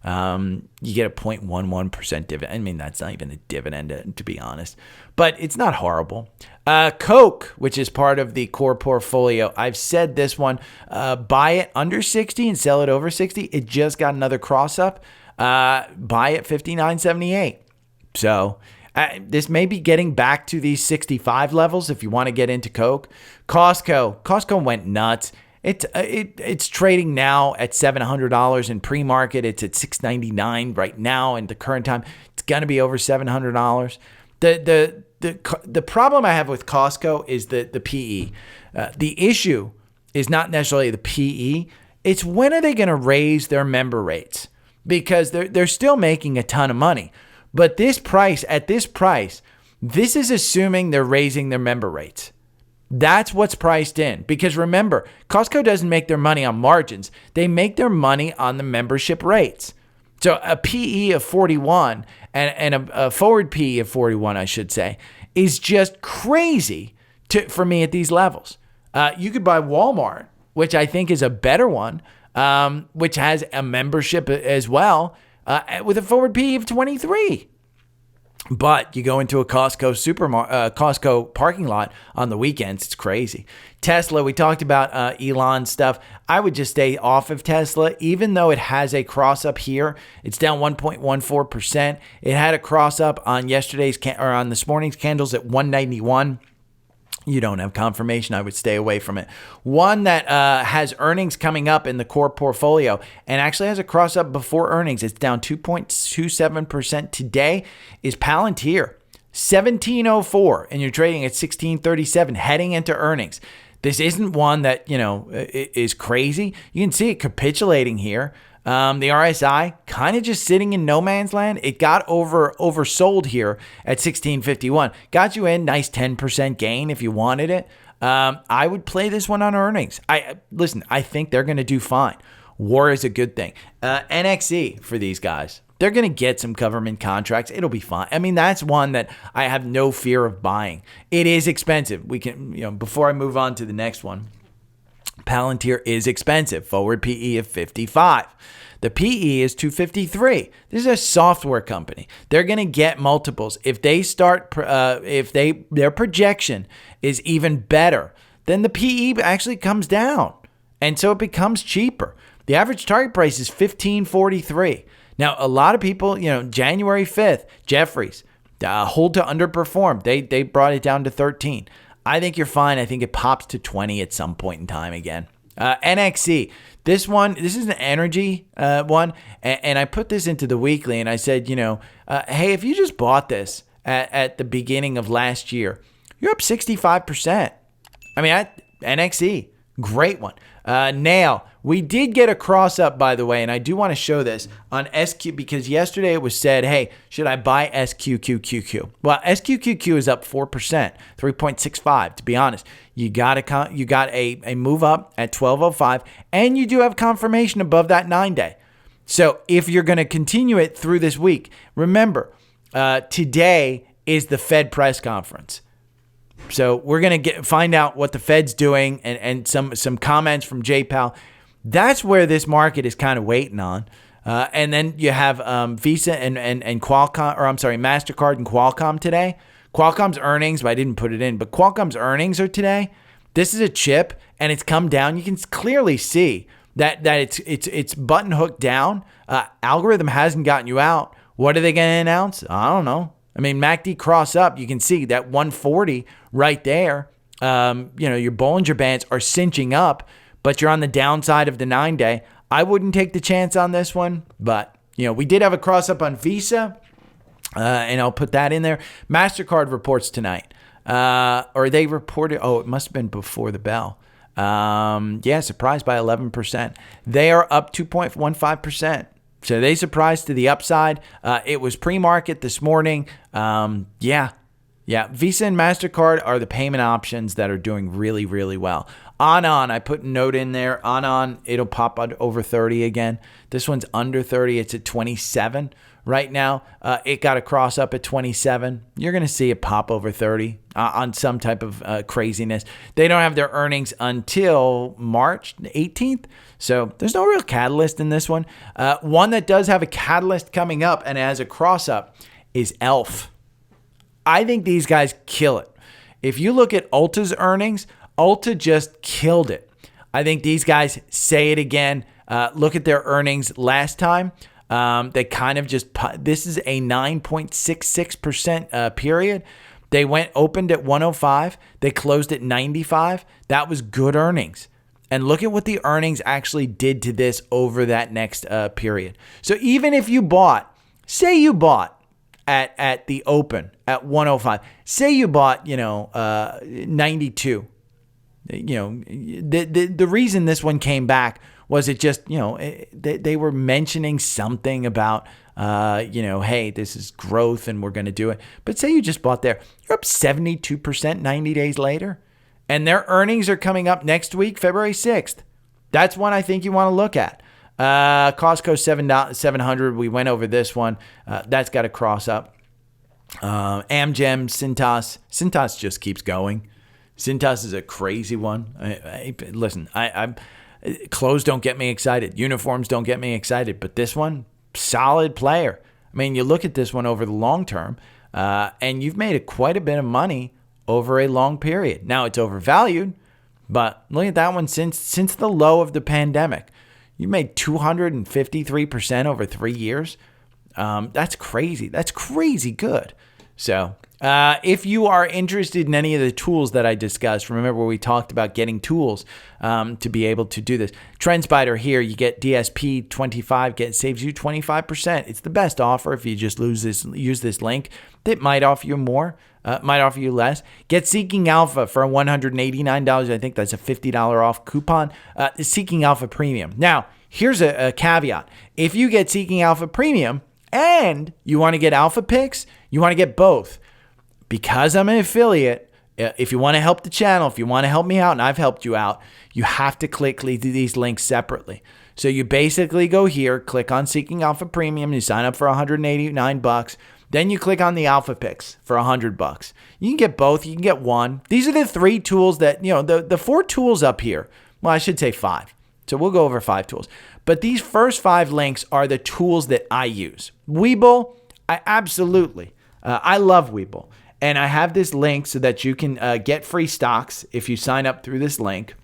You get a 0.11% dividend. I mean, that's not even a dividend, to be honest, but it's not horrible. Coke, which is part of the core portfolio. I've said this one, buy it under 60 and sell it over 60. It just got another cross up. Buy it 59.78. So this may be getting back to these 65 levels if you want to get into Coke. Costco went nuts. It's trading now at $700 in pre-market. It's at $699 right now in the current time. It's going to be over $700. The problem I have with Costco is the PE. The issue is not necessarily the PE. It's when are they going to raise their member rates? Because they're still making a ton of money. But this price, this is assuming they're raising their member rates. That's what's priced in. Because remember, Costco doesn't make their money on margins. They make their money on the membership rates. So a PE of 41 and a forward PE of 41, I should say, is just crazy for me at these levels. You could buy Walmart, which I think is a better one, which has a membership as well, with a forward PE of 23. But you go into a Costco parking lot on the weekends, it's crazy. Tesla, we talked about Elon stuff. I would just stay off of Tesla, even though it has a cross up here. It's down 1.14%. It had a cross up on on this morning's candles at 191. You don't have confirmation, I would stay away from it. One that has earnings coming up in the core portfolio and actually has a cross up before earnings. It's down 2.27% today is Palantir, 1704, and you're trading at 1637 heading into earnings. This isn't one that, is crazy. You can see it capitulating here. The RSI kind of just sitting in no man's land. It got oversold here at 1651. Got you in, nice 10% gain if you wanted it. I would play this one on earnings. I think they're going to do fine. War is a good thing. NXE for these guys. They're going to get some government contracts. It'll be fine. I mean, that's one that I have no fear of buying. It is expensive. We can, before I move on to the next one, Palantir is expensive. Forward PE of 55. The PE is 253. This is a software company. They're going to get multiples. If they start, their projection is even better, then the PE actually comes down, and so it becomes cheaper. The average target price is 1543. Now, a lot of people, January 5th, Jeffries, hold to underperform. They brought it down to 13. I think you're fine. I think it pops to 20 at some point in time again. NXE. This is an energy one. And I put this into the weekly and I said, hey, if you just bought this at the beginning of last year, you're up 65%. I mean, NXE, great one. Nail. We did get a cross up, by the way, and I do want to show this on SQ because yesterday it was said, hey, should I buy SQQQ? Well, SQQQ is up 4%, 3.65 to be honest. You got a move up at 1205, and you do have confirmation above that 9-day. So if you're going to continue it through this week, remember, today is the Fed press conference. So we're going to find out what the Fed's doing and some comments from J-Pal. That's where this market is kind of waiting on. And then you have Visa and Qualcomm, or I'm sorry, MasterCard and Qualcomm today. Qualcomm's earnings, but I didn't put it in, but Qualcomm's earnings are today. This is a chip and it's come down. You can clearly see that it's button hooked down. Algorithm hasn't gotten you out. What are they going to announce? I don't know. I mean, MACD cross up, you can see that 140 right there. Your Bollinger Bands are cinching up, but you're on the downside of the 9-day. I wouldn't take the chance on this one, but we did have a cross up on Visa, and I'll put that in there. MasterCard reports tonight, or they reported. Oh, it must have been before the bell. Surprised by 11%. They are up 2.15%. So they surprised to the upside. It was pre-market this morning. Visa and MasterCard are the payment options that are doing really, really well. On, I put a note in there. On, it'll pop over 30 again. This one's under 30. It's at 27 right now. It got a cross up at 27. You're going to see it pop over 30 on some type of craziness. They don't have their earnings until March 18th. So there's no real catalyst in this one. One that does have a catalyst coming up and has a cross up is ELF. I think these guys kill it. If you look at Ulta's earnings, Ulta just killed it. I think these guys say it again. Look at their earnings last time. They kind of this is a 9.66% period. They opened at 105. They closed at 95. That was good earnings. And look at what the earnings actually did to this over that next period. So even if you say you bought at the open at 105, say you bought, 92. The reason this one came back was it just, they were mentioning something about, hey, this is growth and we're going to do it. But say you just bought there, you're up 72% 90 days later. And their earnings are coming up next week, February 6th. That's one I think you want to look at. Costco 700. We went over this one. That's got a cross up. Amgen, Cintas. Cintas just keeps going. Cintas is a crazy one. Listen, clothes don't get me excited. Uniforms don't get me excited. But this one, solid player. I mean, you look at this one over the long term. And you've made quite a bit of money over a long period. Now it's overvalued, but look at that one since the low of the pandemic. You made 253% over 3 years. That's crazy. That's crazy good. So if you are interested in any of the tools that I discussed, remember we talked about getting tools to be able to do this. TrendSpider here, you get DSP 25, saves you 25%. It's the best offer if you just use this link. It might offer you more, might offer you less. Get Seeking Alpha for $189. I think that's a $50 off coupon. Seeking Alpha Premium. Now, here's a caveat. If you get Seeking Alpha Premium and you want to get Alpha Picks, you want to get both. Because I'm an affiliate, if you want to help the channel, if you want to help me out, and I've helped you out, you have to click these links separately. So you basically go here, click on Seeking Alpha Premium, you sign up for $189. Then you click on the Alpha Picks for $100. You can get both. You can get one. These are the 3 tools that, the 4 tools up here. Well, I should say 5. So we'll go over 5 tools. But these first 5 links are the tools that I use. Webull, I love Webull. And I have this link so that you can get free stocks if you sign up through this link.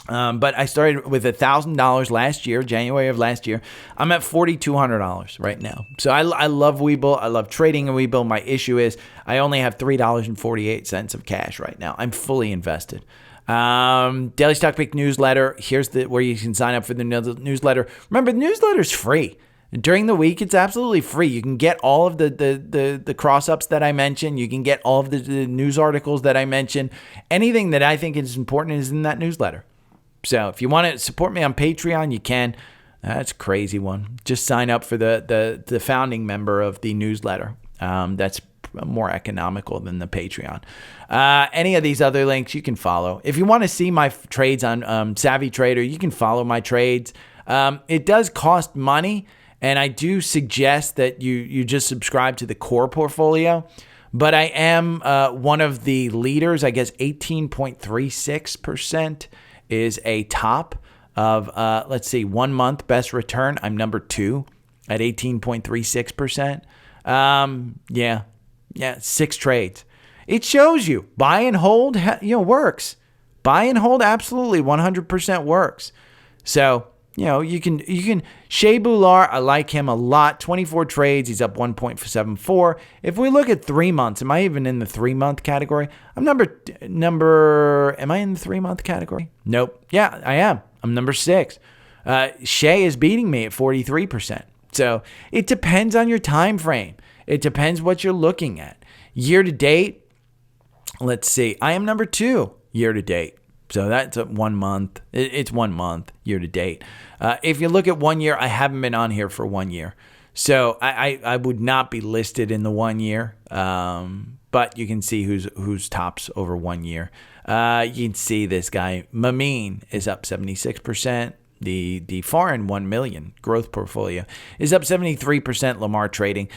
But I started with $1,000 last year, January of last year. I'm at $4,200 right now. So I love Webull. I love trading in Webull. My issue is I only have $3.48 of cash right now. I'm fully invested. Daily Stock Pick newsletter. Here's where you can sign up for the newsletter. Remember, the newsletter is free. During the week, it's absolutely free. You can get all of the cross-ups that I mentioned. You can get all of the news articles that I mentioned. Anything that I think is important is in that newsletter. So if you want to support me on Patreon, you can. That's a crazy one. Just sign up for the founding member of the newsletter. That's more economical than the Patreon. Any of these other links you can follow. If you want to see my trades on Savvy Trader, you can follow my trades. It does cost money. And I do suggest that you just subscribe to the core portfolio. But I am one of the leaders. I guess 18.36% is a top of, 1 month best return. I'm number 2 at 18.36%. Yeah, 6 trades. It shows you buy and hold, works. Buy and hold absolutely 100% works. So, you can Shea Boular, I like him a lot. 24 trades, he's up 1.74. If we look at 3 months, am I even in the 3-month category? I'm am I in the 3-month category? Nope. Yeah, I am. I'm number 6. Shea is beating me at 43%. So it depends on your time frame. It depends what you're looking at. Year to date, let's see. I am number 2 year to date. So that's 1 month. It's 1 month year to date. If you look at 1 year, I haven't been on here for 1 year. So I would not be listed in the 1 year. But you can see who's tops over 1 year. You can see this guy, Mameen, is up 76%. The foreign 1 million growth portfolio is up 73%. Lamar Trading.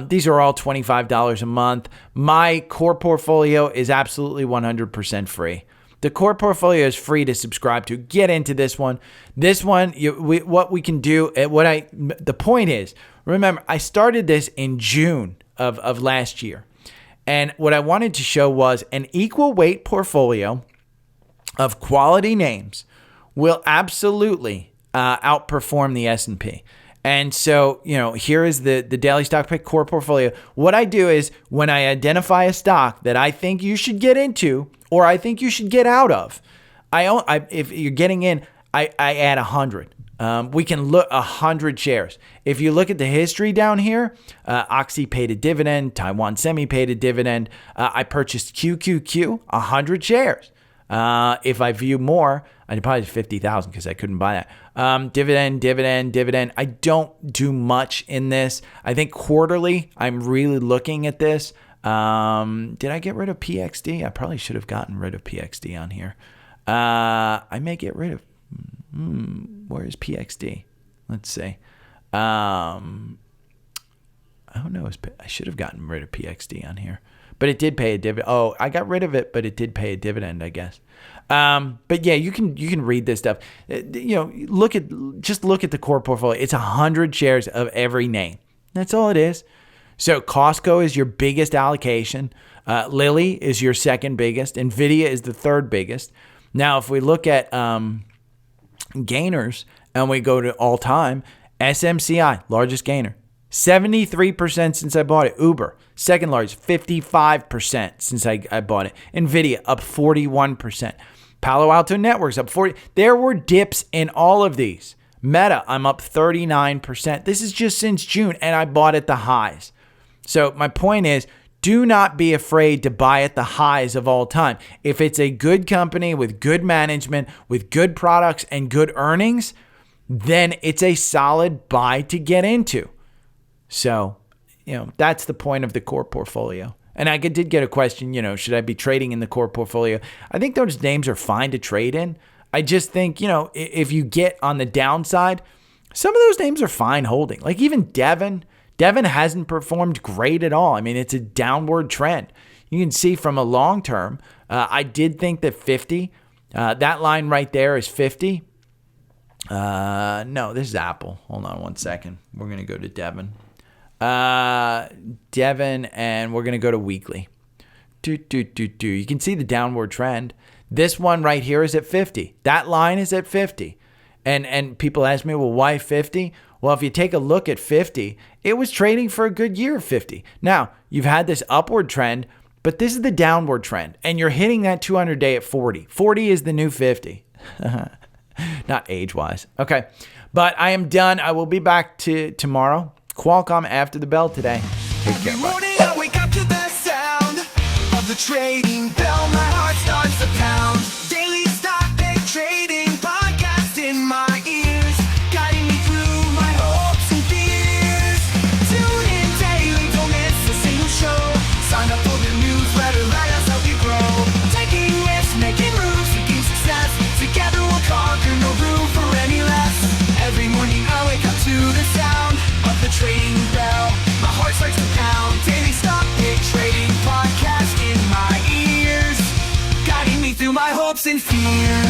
These are all $25 a month. My core portfolio is absolutely 100% free. The core portfolio is free to subscribe to. Get into this one. This one, what we can do, the point is, remember, I started this in June of last year. And what I wanted to show was an equal weight portfolio of quality names will absolutely outperform the S&P. And so, here is the Daily Stock Pick core portfolio. What I do is when I identify a stock that I think you should get into or I think you should get out of, if you're getting in, I add 100. We can look 100 shares. If you look at the history down here, Oxy paid a dividend. Taiwan Semi paid a dividend. I purchased QQQ, 100 shares. If I view more, I'd probably 50,000 because I couldn't buy that. Dividend. I don't do much in this. I think quarterly, I'm really looking at this. Did I get rid of PXD? I probably should have gotten rid of PXD on here. I may get rid of. Where is PXD? Let's see. I don't know. I should have gotten rid of PXD on here, but it did pay a dividend. Oh, I got rid of it, but it did pay a dividend, I guess. But yeah, you can read this stuff. Look at the core portfolio. It's 100 shares of every name. That's all it is. So Costco is your biggest allocation. Lilly is your second biggest. NVIDIA is the third biggest. Now, if we look at gainers and we go to all time, SMCI, largest gainer, 73% since I bought it. Uber, second largest, 55% since I bought it. NVIDIA, up 41%. Palo Alto Networks, up 40%. There were dips in all of these. Meta, I'm up 39%. This is just since June, and I bought at the highs. So my point is, do not be afraid to buy at the highs of all time. If it's a good company with good management, with good products and good earnings, then it's a solid buy to get into. So, that's the point of the core portfolio. And I did get a question, should I be trading in the core portfolio? I think those names are fine to trade in. I just think, if you get on the downside, some of those names are fine holding. Like even Devon hasn't performed great at all. I mean, it's a downward trend. You can see from a long term, I did think that 50, that line right there is 50. No, this is Apple. Hold on one second. We're going to go to Devon. Devon, and we're going to go to weekly. You can see the downward trend. This one right here is at 50. That line is at 50. And people ask me, well, why 50? Well, if you take a look at 50, it was trading for a good year of 50. Now, you've had this upward trend, but this is the downward trend, and you're hitting that 200-day at 40. 40 is the new 50. Not age-wise. Okay, but I am done. I will be back tomorrow. Qualcomm after the bell today. Take care. Every morning I wake up to the sound of the trading bell. My heart starts to pound. Daily stock pick trading podcast in my ears, guiding me through my hopes and fears. Tune in daily, don't miss a single show. Sign up for the newsletter, let us help you grow. Taking risks, making moves, seeking success. Together we'll conquer, no room for any less. Every morning I wake up to the sound of the trading bell. My heart starts to pound. Daily stock pick trading podcast in my ears, guiding me through my hopes and fears.